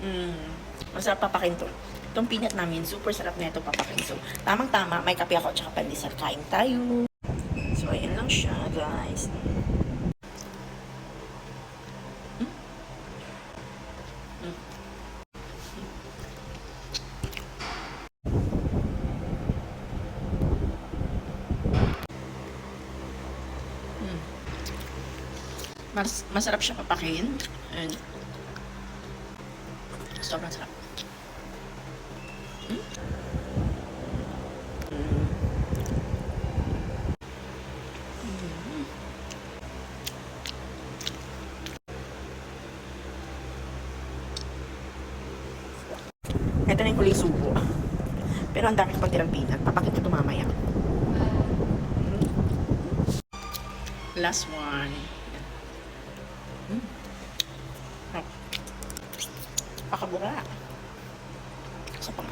Mm, masarap papakin to. Itong peanut namin, super sarap na ito papakin. So, tamang-tama, may kape ako at saka pandesal. Kain tayo. So, ayan lang siya, guys. Masarap siya papakin. And sobrang sarap. Ito na yung kulay subo. Pero ang dami ko pang tirang peanut. Papakita ito mamaya. Last one. Pakabura. Sa pang